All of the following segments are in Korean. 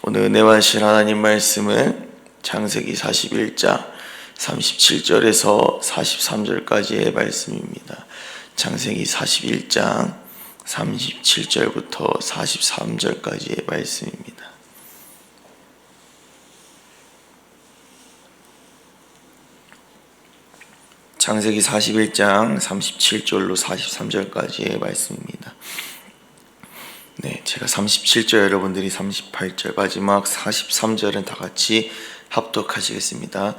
오늘 은혜와 실 하나님 말씀은 창세기 41장 37절에서 43절까지의 말씀입니다. 창세기 41장 37절부터 43절까지의 말씀입니다. 창세기 41장 37절로 43절까지의 말씀입니다. 네, 제가 37절, 여러분들이 38절, 마지막 43절은 다 같이 합독하시겠습니다.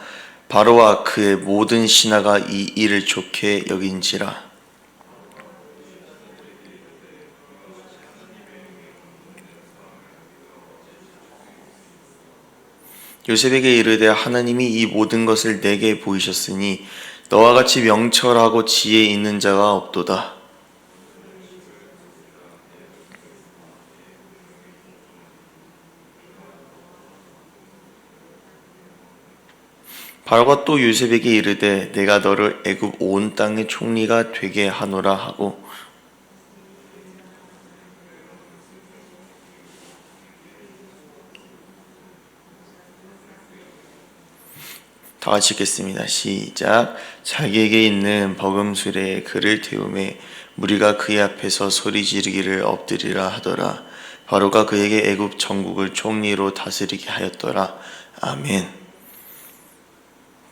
바로와 그의 모든 신하가 이 일을 좋게 여긴지라. 요셉에게 이르되 하나님이 이 모든 것을 내게 보이셨으니 너와 같이 명철하고 지혜 있는 자가 없도다. 바로가 또 요셉에게 이르되 내가 너를 애굽 온 땅의 총리가 되게 하노라 하고, 다 같이 읽겠습니다. 시작. 자기에게 있는 버금술에 그를 태우매 무리가 그의 앞에서 소리 지르기를 엎드리라 하더라. 바로가 그에게 애굽 전국을 총리로 다스리게 하였더라. 아멘.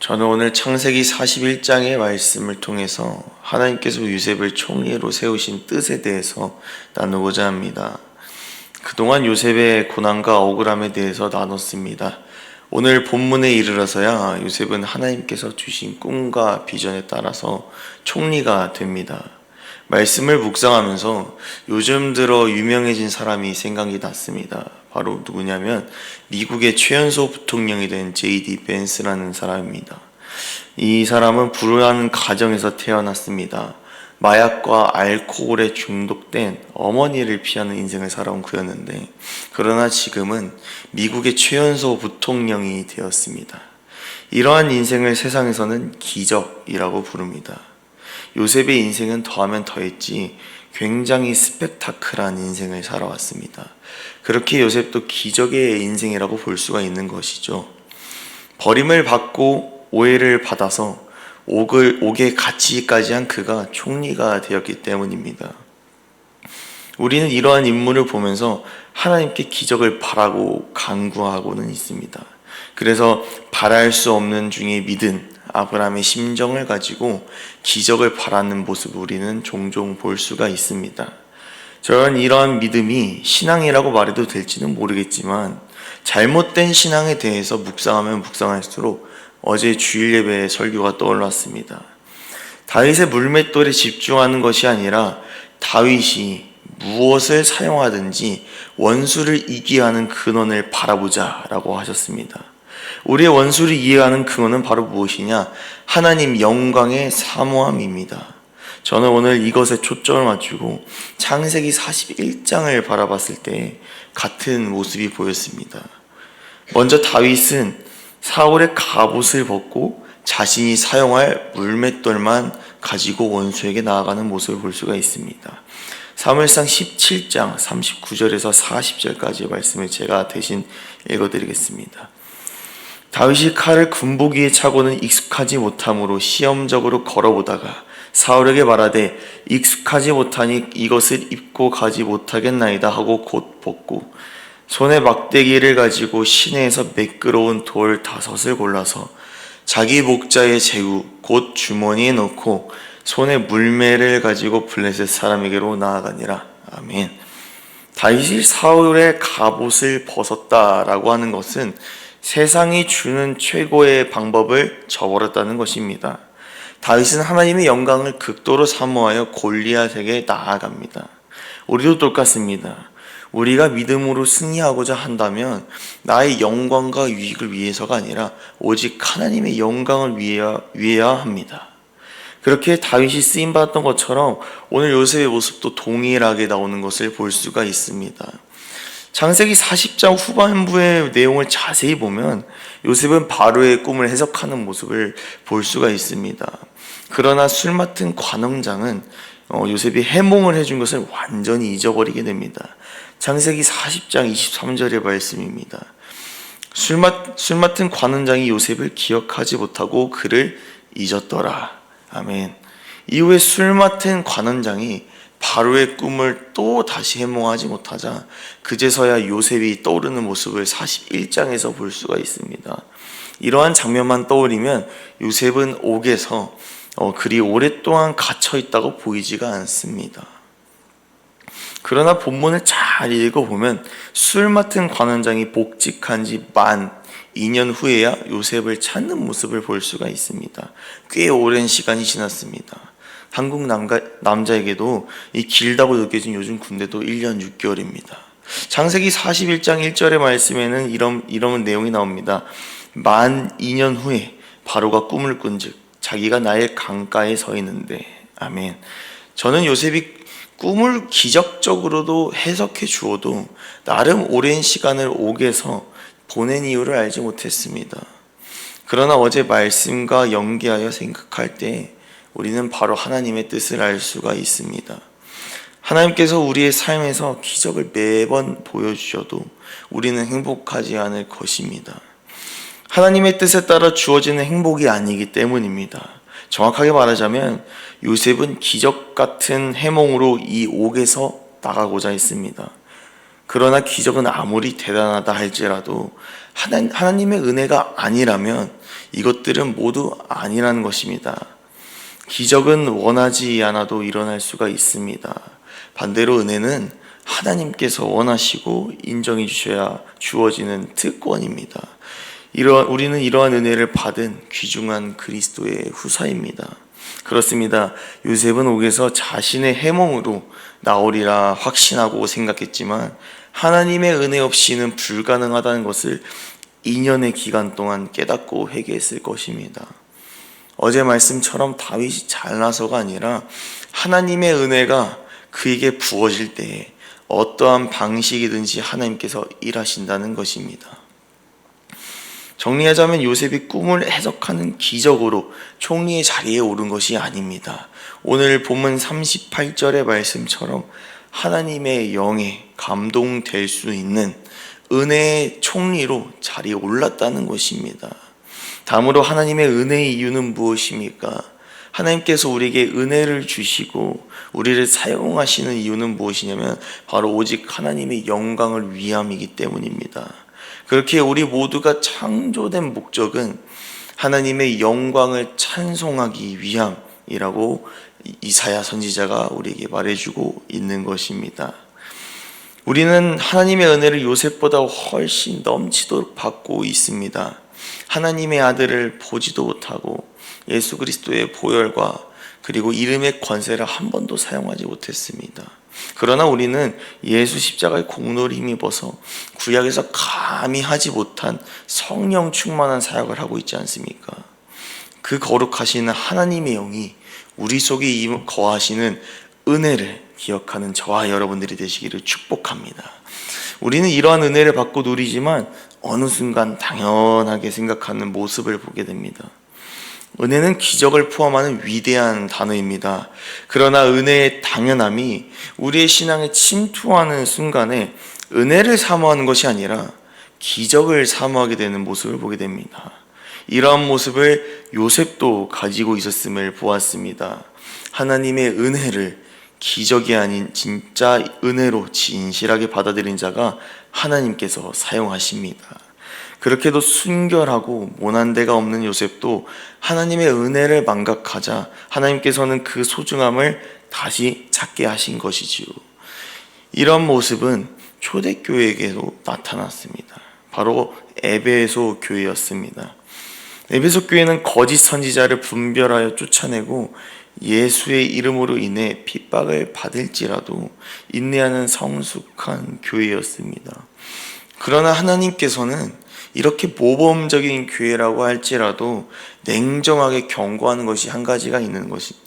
저는 오늘 창세기 41장의 말씀을 통해서 하나님께서 요셉을 총리로 세우신 뜻에 대해서 나누고자 합니다. 그동안 요셉의 고난과 억울함에 대해서 나눴습니다. 오늘 본문에 이르러서야 요셉은 하나님께서 주신 꿈과 비전에 따라서 총리가 됩니다. 말씀을 묵상하면서 요즘 들어 유명해진 사람이 생각이 났습니다. 바로 누구냐면 미국의 최연소 부통령이 된 J.D. 벤스라는 사람입니다. 이 사람은 불우한 가정에서 태어났습니다. 마약과 알코올에 중독된 어머니를 피하는 인생을 살아온 그였는데, 그러나 지금은 미국의 최연소 부통령이 되었습니다. 이러한 인생을 세상에서는 기적이라고 부릅니다. 요셉의 인생은 더하면 더했지 굉장히 스펙타클한 인생을 살아왔습니다. 그렇게 요셉도 기적의 인생이라고 볼 수가 있는 것이죠. 버림을 받고 오해를 받아서 옥에 갇히기까지 한 그가 총리가 되었기 때문입니다. 우리는 이러한 인물을 보면서 하나님께 기적을 바라고 간구하고는 있습니다. 그래서 바랄 수 없는 중에 믿은 아브라함의 심정을 가지고 기적을 바라는 모습을 우리는 종종 볼 수가 있습니다. 저는 이러한 믿음이 신앙이라고 말해도 될지는 모르겠지만, 잘못된 신앙에 대해서 묵상하면 묵상할수록 어제 주일 예배의 설교가 떠올랐습니다. 다윗의 물맷돌에 집중하는 것이 아니라 다윗이 무엇을 사용하든지 원수를 이기게 하는 근원을 바라보자 라고 하셨습니다. 우리의 원수를 이해하는 근원은 바로 무엇이냐? 하나님 영광의 사모함입니다. 저는 오늘 이것에 초점을 맞추고 창세기 41장을 바라봤을 때 같은 모습이 보였습니다. 먼저 다윗은 사울의 갑옷을 벗고 자신이 사용할 물맷돌만 가지고 원수에게 나아가는 모습을 볼 수가 있습니다. 사무엘상 17장 39절에서 40절까지의 말씀을 제가 대신 읽어드리겠습니다. 다윗이 칼을 군복위에 차고는 익숙하지 못함으로 시험적으로 걸어보다가 사울에게 말하되 익숙하지 못하니 이것을 입고 가지 못하겠나이다 하고 곧 벗고 손에 막대기를 가지고 시내에서 매끄러운 돌 5을 골라서 자기 목자의 제구 곧 주머니에 넣고 손에 물매를 가지고 블레셋 사람에게로 나아가니라. 아멘. 다윗이 사울의 갑옷을 벗었다라고 하는 것은 세상이 주는 최고의 방법을 저버렸다는 것입니다. 다윗은 하나님의 영광을 극도로 사모하여 골리앗에게 나아갑니다. 우리도 똑같습니다. 우리가 믿음으로 승리하고자 한다면 나의 영광과 유익을 위해서가 아니라 오직 하나님의 영광을 위해야 합니다. 그렇게 다윗이 쓰임받았던 것처럼 오늘 요셉의 모습도 동일하게 나오는 것을 볼 수가 있습니다. 창세기 40장 후반부의 내용을 자세히 보면 요셉은 바로의 꿈을 해석하는 모습을 볼 수가 있습니다. 그러나 술 맡은 관원장은 요셉이 해몽을 해준 것을 완전히 잊어버리게 됩니다. 창세기 40장 23절의 말씀입니다. 술 맡은 관원장이 요셉을 기억하지 못하고 그를 잊었더라. 아멘. 이후에 술 맡은 관원장이 바로의 꿈을 또 다시 해몽하지 못하자 그제서야 요셉이 떠오르는 모습을 41장에서 볼 수가 있습니다. 이러한 장면만 떠올리면 요셉은 옥에서 그리 오랫동안 갇혀 있다고 보이지가 않습니다. 그러나 본문을 잘 읽어보면 술 맡은 관원장이 복직한 지 만 2년 후에야 요셉을 찾는 모습을 볼 수가 있습니다. 꽤 오랜 시간이 지났습니다. 한국 남자에게도 이 길다고 느껴진 요즘 군대도 1년 6개월입니다. 창세기 41장 1절의 말씀에는 이런 내용이 나옵니다. 만 2년 후에 바로가 꿈을 꾼즉 자기가 나일 강가에 서 있는데. 아멘. 저는 요셉이 꿈을 기적적으로도 해석해 주어도 나름 오랜 시간을 옥에서 보낸 이유를 알지 못했습니다. 그러나 어제 말씀과 연계하여 생각할 때 우리는 바로 하나님의 뜻을 알 수가 있습니다. 하나님께서 우리의 삶에서 기적을 매번 보여주셔도 우리는 행복하지 않을 것입니다. 하나님의 뜻에 따라 주어지는 행복이 아니기 때문입니다. 정확하게 말하자면 요셉은 기적 같은 해몽으로 이 옥에서 나가고자 했습니다. 그러나 기적은 아무리 대단하다 할지라도 하나님의 은혜가 아니라면 이것들은 모두 아니라는 것입니다. 기적은 원하지 않아도 일어날 수가 있습니다. 반대로 은혜는 하나님께서 원하시고 인정해 주셔야 주어지는 특권입니다. 우리는 이러한 은혜를 받은 귀중한 그리스도의 후사입니다. 그렇습니다. 요셉은 옥에서 자신의 해몽으로 나오리라 확신하고 생각했지만 하나님의 은혜 없이는 불가능하다는 것을 2년의 기간 동안 깨닫고 회개했을 것입니다. 어제 말씀처럼 다윗이 잘나서가 아니라 하나님의 은혜가 그에게 부어질 때에 어떠한 방식이든지 하나님께서 일하신다는 것입니다. 정리하자면 요셉이 꿈을 해석하는 기적으로 총리의 자리에 오른 것이 아닙니다. 오늘 본문 38절의 말씀처럼 하나님의 영에 감동될 수 있는 은혜의 총리로 자리에 올랐다는 것입니다. 다음으로 하나님의 은혜의 이유는 무엇입니까? 하나님께서 우리에게 은혜를 주시고 우리를 사용하시는 이유는 무엇이냐면 바로 오직 하나님의 영광을 위함이기 때문입니다. 그렇게 우리 모두가 창조된 목적은 하나님의 영광을 찬송하기 위함이라고 이사야 선지자가 우리에게 말해주고 있는 것입니다. 우리는 하나님의 은혜를 요셉보다 훨씬 넘치도록 받고 있습니다. 하나님의 아들을 보지도 못하고 예수 그리스도의 보혈과 그리고 이름의 권세를 한 번도 사용하지 못했습니다. 그러나 우리는 예수 십자가의 공로를 힘입어서 구약에서 감히 하지 못한 성령 충만한 사역을 하고 있지 않습니까? 그 거룩하신 하나님의 영이 우리 속에 거하시는 은혜를 기억하는 저와 여러분들이 되시기를 축복합니다. 우리는 이러한 은혜를 받고 누리지만 어느 순간 당연하게 생각하는 모습을 보게 됩니다. 은혜는 기적을 포함하는 위대한 단어입니다. 그러나 은혜의 당연함이 우리의 신앙에 침투하는 순간에 은혜를 사모하는 것이 아니라 기적을 사모하게 되는 모습을 보게 됩니다. 이러한 모습을 요셉도 가지고 있었음을 보았습니다. 하나님의 은혜를 기적이 아닌 진짜 은혜로 진실하게 받아들인 자가 하나님께서 사용하십니다. 그렇게도 순결하고 모난 데가 없는 요셉도 하나님의 은혜를 망각하자 하나님께서는 그 소중함을 다시 찾게 하신 것이지요. 이런 모습은 초대교회에게도 나타났습니다. 바로 에베소 교회였습니다. 에베소 교회는 거짓 선지자를 분별하여 쫓아내고 예수의 이름으로 인해 핍박을 받을지라도 인내하는 성숙한 교회였습니다. 그러나 하나님께서는 이렇게 모범적인 교회라고 할지라도 냉정하게 경고하는 것이 한 가지가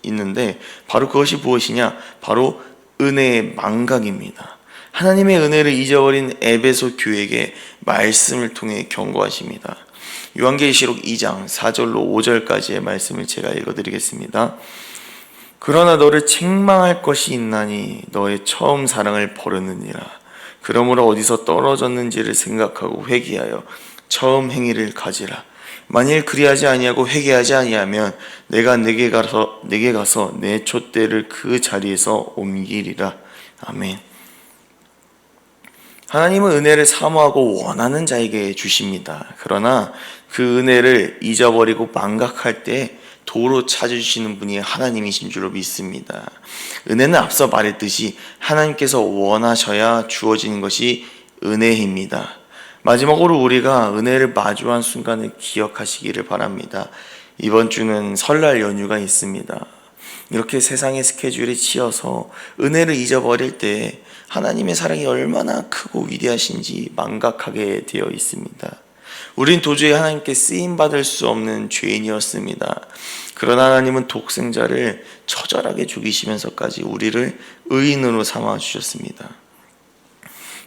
있는데 바로 그것이 무엇이냐? 바로 은혜의 망각입니다. 하나님의 은혜를 잊어버린 에베소 교회에게 말씀을 통해 경고하십니다. 요한계시록 2장 4절로 5절까지의 말씀을 제가 읽어드리겠습니다. 그러나 너를 책망할 것이 있나니 너의 처음 사랑을 버렸느니라. 그러므로 어디서 떨어졌는지를 생각하고 회개하여 처음 행위를 가지라. 만일 그리하지 아니하고 회개하지 아니하면 내가 내게 가서 내 촛대를 그 자리에서 옮기리라. 아멘. 하나님은 은혜를 사모하고 원하는 자에게 주십니다. 그러나 그 은혜를 잊어버리고 망각할 때 도로 찾으시는 분이 하나님이신 줄로 믿습니다. 은혜는 앞서 말했듯이 하나님께서 원하셔야 주어지는 것이 은혜입니다. 마지막으로 우리가 은혜를 마주한 순간을 기억하시기를 바랍니다. 이번 주는 설날 연휴가 있습니다. 이렇게 세상의 스케줄에 치여서 은혜를 잊어버릴 때 하나님의 사랑이 얼마나 크고 위대하신지 망각하게 되어 있습니다. 우린 도저히 하나님께 쓰임받을 수 없는 죄인이었습니다. 그러나 하나님은 독생자를 처절하게 죽이시면서까지 우리를 의인으로 삼아 주셨습니다.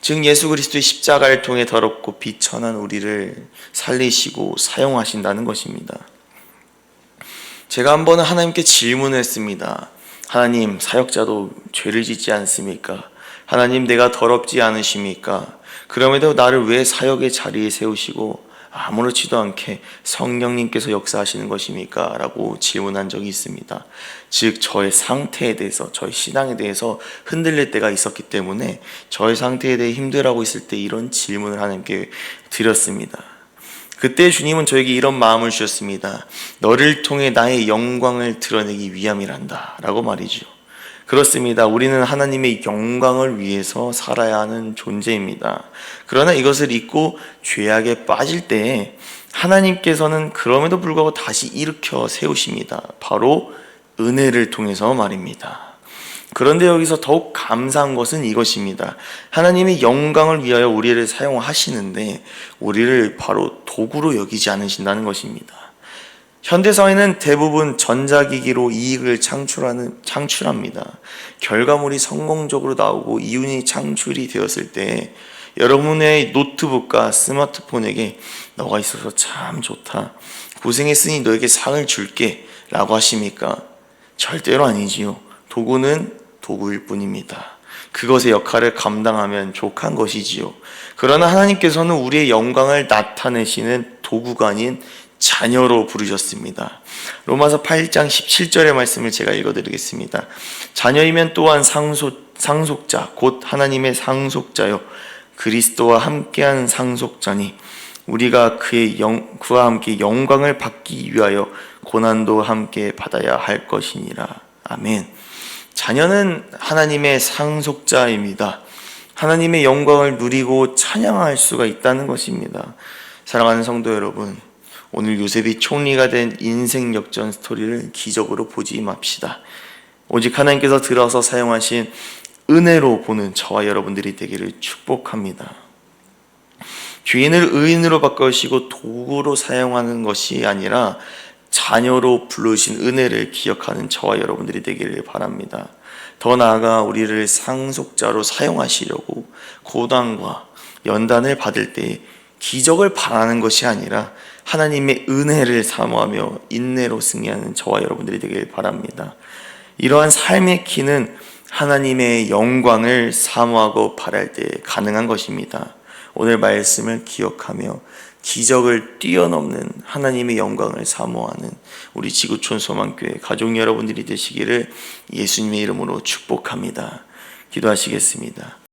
즉 예수 그리스도의 십자가를 통해 더럽고 비천한 우리를 살리시고 사용하신다는 것입니다. 제가 한 번은 하나님께 질문을 했습니다. 하나님, 사역자도 죄를 짓지 않습니까? 하나님, 내가 더럽지 않으십니까? 그럼에도 나를 왜 사역의 자리에 세우시고 아무렇지도 않게 성령님께서 역사하시는 것입니까? 라고 질문한 적이 있습니다. 즉 저의 상태에 대해서, 저의 신앙에 대해서 흔들릴 때가 있었기 때문에 저의 상태에 대해 힘들어하고 있을 때 이런 질문을 하나님께 드렸습니다. 그때 주님은 저에게 이런 마음을 주셨습니다. 너를 통해 나의 영광을 드러내기 위함이란다 라고 말이죠. 그렇습니다. 우리는 하나님의 영광을 위해서 살아야 하는 존재입니다. 그러나 이것을 잊고 죄악에 빠질 때 하나님께서는 그럼에도 불구하고 다시 일으켜 세우십니다. 바로 은혜를 통해서 말입니다. 그런데 여기서 더욱 감사한 것은 이것입니다. 하나님의 영광을 위하여 우리를 사용하시는데 우리를 바로 도구로 여기지 않으신다는 것입니다. 현대사회는 대부분 전자기기로 이익을 창출합니다. 결과물이 성공적으로 나오고 이윤이 창출이 되었을 때 여러분의 노트북과 스마트폰에게 너가 있어서 참 좋다, 고생했으니 너에게 상을 줄게 라고 하십니까? 절대로 아니지요. 도구는 도구일 뿐입니다. 그것의 역할을 감당하면 족한 것이지요. 그러나 하나님께서는 우리의 영광을 나타내시는 도구가 아닌 자녀로 부르셨습니다. 로마서 8장 17절의 말씀을 제가 읽어드리겠습니다. 자녀이면 또한 상속자 곧 하나님의 상속자요 그리스도와 함께한 상속자니 우리가 그와 함께 영광을 받기 위하여 고난도 함께 받아야 할 것이니라. 아멘. 자녀는 하나님의 상속자입니다. 하나님의 영광을 누리고 찬양할 수가 있다는 것입니다. 사랑하는 성도 여러분, 오늘 요셉이 총리가 된 인생 역전 스토리를 기적으로 보지 맙시다. 오직 하나님께서 들어서 사용하신 은혜로 보는 저와 여러분들이 되기를 축복합니다. 죄인을 의인으로 바꾸시고 도구로 사용하는 것이 아니라 자녀로 부르신 은혜를 기억하는 저와 여러분들이 되기를 바랍니다. 더 나아가 우리를 상속자로 사용하시려고 고난과 연단을 받을 때 기적을 바라는 것이 아니라 하나님의 은혜를 사모하며 인내로 승리하는 저와 여러분들이 되길 바랍니다. 이러한 삶의 키는 하나님의 영광을 사모하고 바랄 때 가능한 것입니다. 오늘 말씀을 기억하며 기적을 뛰어넘는 하나님의 영광을 사모하는 우리 지구촌 소망교회 가족 여러분들이 되시기를 예수님의 이름으로 축복합니다. 기도하시겠습니다.